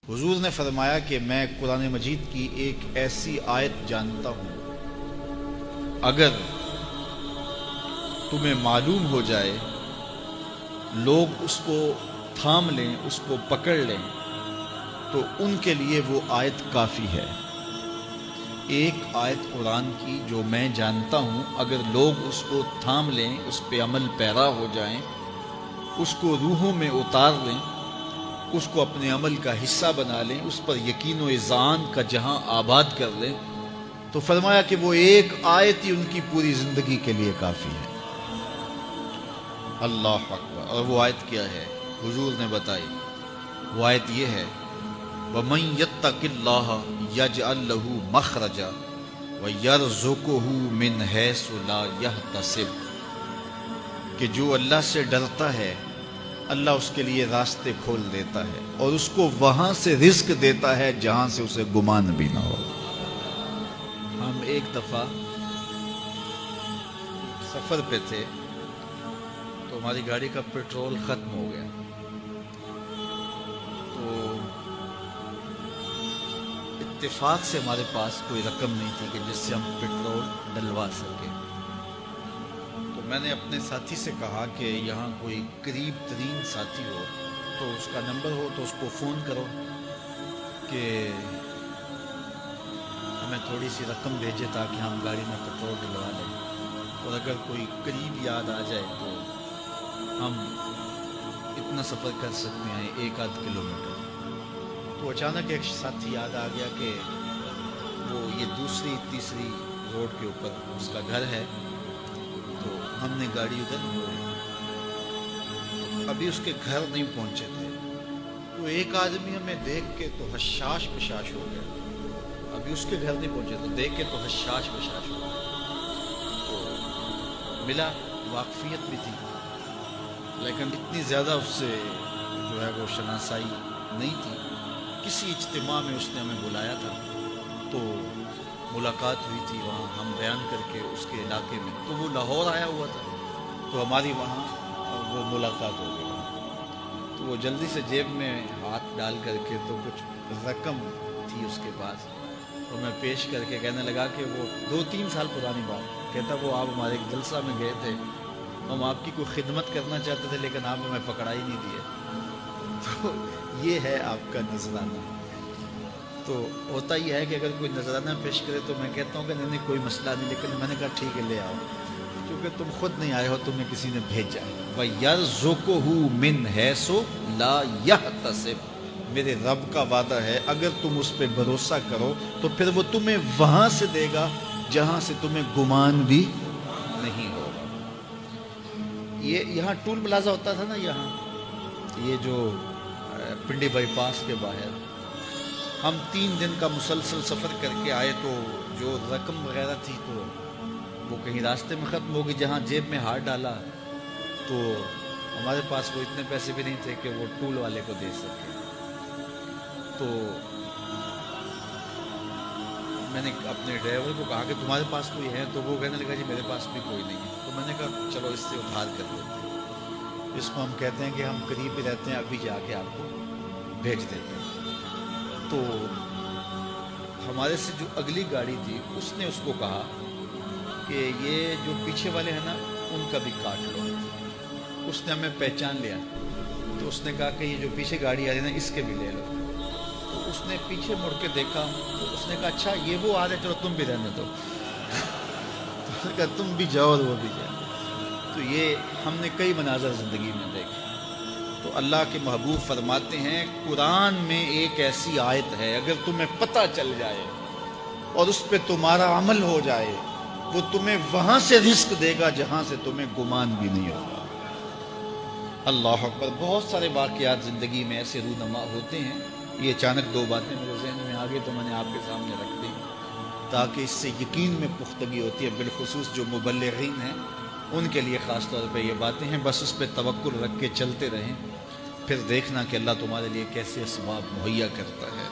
حضور نے فرمایا کہ میں قرآن مجید کی ایک ایسی آیت جانتا ہوں، اگر تمہیں معلوم ہو جائے، لوگ اس کو تھام لیں، اس کو پکڑ لیں، تو ان کے لیے وہ آیت کافی ہے۔ ایک آیت قرآن کی جو میں جانتا ہوں، اگر لوگ اس کو تھام لیں، اس پہ عمل پیرا ہو جائیں، اس کو روحوں میں اتار لیں، اس کو اپنے عمل کا حصہ بنا لیں، اس پر یقین و اذعان کا جہاں آباد کر لیں، تو فرمایا کہ وہ ایک آیت ہی ان کی پوری زندگی کے لیے کافی ہے۔ اللہ اکبر۔ اور وہ آیت کیا ہے؟ حضور نے بتائی، وہ آیت یہ ہے، وَمَن يَتَّقِ اللَّهَ يَجْعَل لَّهُ مَخْرَجًا وَيَرْزُقْهُ مِنْ حَيْثُ لَا يَحْتَسِبُ، کہ جو اللہ سے ڈرتا ہے، اللہ اس کے لیے راستے کھول دیتا ہے اور اس کو وہاں سے رزق دیتا ہے جہاں سے اسے گمان بھی نہ ہو۔ ہم ایک دفعہ سفر پہ تھے تو ہماری گاڑی کا پیٹرول ختم ہو گیا، تو اتفاق سے ہمارے پاس کوئی رقم نہیں تھی کہ جس سے ہم پیٹرول ڈلوا سکیں۔ تو میں نے اپنے ساتھی سے کہا کہ یہاں کوئی قریب ترین ساتھی ہو تو اس کا نمبر ہو تو اس کو فون کرو کہ ہمیں تھوڑی سی رقم بھیجے تاکہ ہم گاڑی میں پیٹرول ڈلوا لیں، اور اگر کوئی قریب یاد آ جائے تو ہم اتنا سفر کر سکتے ہیں، 1-8 کلومیٹر۔ تو اچانک ایک ساتھی یاد آ گیا کہ وہ یہ دوسری تیسری روڈ کے اوپر اس کا گھر ہے، تو ہم نے گاڑی ادھر موڑی، ابھی اس کے گھر نہیں پہنچے تھے، تو ایک آدمی ہمیں دیکھ کے تو حشاش بشاش ہو گیا، ابھی اس کے گھر نہیں پہنچے تو دیکھ کے تو حشاش بشاش ہو گیا۔ تو ملا، واقفیت بھی تھی، لیکن اتنی زیادہ اس سے جو ہے وہ شناسائی نہیں تھی۔ کسی اجتماع میں اس نے ہمیں بلایا تھا تو ملاقات ہوئی تھی، وہاں ہم بیان کر کے اس کے علاقے میں، تو وہ لاہور آیا ہوا تھا، تو ہماری وہاں وہ ملاقات ہو گئی۔ تو وہ جلدی سے جیب میں ہاتھ ڈال کر کے تو کچھ رقم تھی اس کے پاس، تو میں پیش کر کے کہنے لگا کہ وہ 2-3 سال پرانی بات، کہتا وہ آپ ہمارے ایک جلسہ میں گئے تھے، ہم آپ کی کوئی خدمت کرنا چاہتے تھے لیکن آپ ہمیں پکڑا ہی نہیں دیے۔ تو یہ ہے آپ کا نذرانہ۔ تو ہوتا یہ ہے کہ اگر کوئی نذرانہ پیش کرے تو میں کہتا ہوں کہ نہیں کوئی مسئلہ نہیں، لیکن میں نے کہا ٹھیک ہے لے آؤ، کیونکہ تم خود نہیں آئے ہو، تمہیں کسی نے بھیجا ہے۔ وَيَرْزُقُهُ مِنْ حَيْثُ لَا يَحْتَسِبُ، میرے رب کا وعدہ ہے اگر تم اس پہ بھروسہ کرو تو پھر وہ تمہیں وہاں سے دے گا جہاں سے تمہیں گمان بھی نہیں ہوگا۔ یہاں ٹول پلازا ہوتا تھا نا، یہاں یہ جو پنڈی بائی پاس کے باہر، ہم 3 دن کا مسلسل سفر کر کے آئے، تو جو رقم وغیرہ تھی تو وہ کہیں راستے میں ختم ہو گئی، جہاں جیب میں ہاتھ ڈالا تو ہمارے پاس وہ اتنے پیسے بھی نہیں تھے کہ وہ ٹول والے کو دے سکے۔ تو میں نے اپنے ڈرائیور کو کہا کہ تمہارے پاس کوئی ہے، تو وہ کہنے لگا جی میرے پاس بھی کوئی نہیں ہے۔ تو میں نے کہا چلو اس سے ادھار کر لیتے ہیں، اس کو ہم کہتے ہیں کہ ہم قریب ہی رہتے ہیں، ابھی جا کے آپ کو بھیج دیتے ہیں۔ تو ہمارے سے جو اگلی گاڑی تھی اس نے اس کو کہا کہ یہ جو پیچھے والے ہیں نا ان کا بھی کاٹ لو۔ اس نے ہمیں پہچان لیا، تو اس نے کہا کہ یہ جو پیچھے گاڑی آ رہی ہے نا اس کے بھی لے لو۔ تو اس نے پیچھے مڑ کے دیکھا، تو اس نے کہا اچھا یہ وہ آ رہے، چلو تم بھی رہنے دو۔ تو اس نے کہا تم بھی جاؤ اور وہ بھی جائے۔ تو یہ ہم نے کئی مناظر زندگی میں دیکھے۔ تو اللہ کے محبوب فرماتے ہیں قرآن میں ایک ایسی آیت ہے، اگر تمہیں پتہ چل جائے اور اس پہ تمہارا عمل ہو جائے، وہ تمہیں وہاں سے رزق دے گا جہاں سے تمہیں گمان بھی نہیں ہوگا۔ اللہ اکبر۔ بہت سارے واقعات زندگی میں ایسے رونما ہوتے ہیں، یہ اچانک 2 باتیں میرے ذہن میں آ گئی تو میں نے آپ کے سامنے رکھ دی تاکہ اس سے یقین میں پختگی ہوتی ہے، بالخصوص جو مبلغین ہیں ان کے لیے خاص طور پہ یہ باتیں ہیں۔ بس اس پہ توکل رکھ کے چلتے رہیں، پھر دیکھنا کہ اللہ تمہارے لیے کیسے اسباب مہیا کرتا ہے۔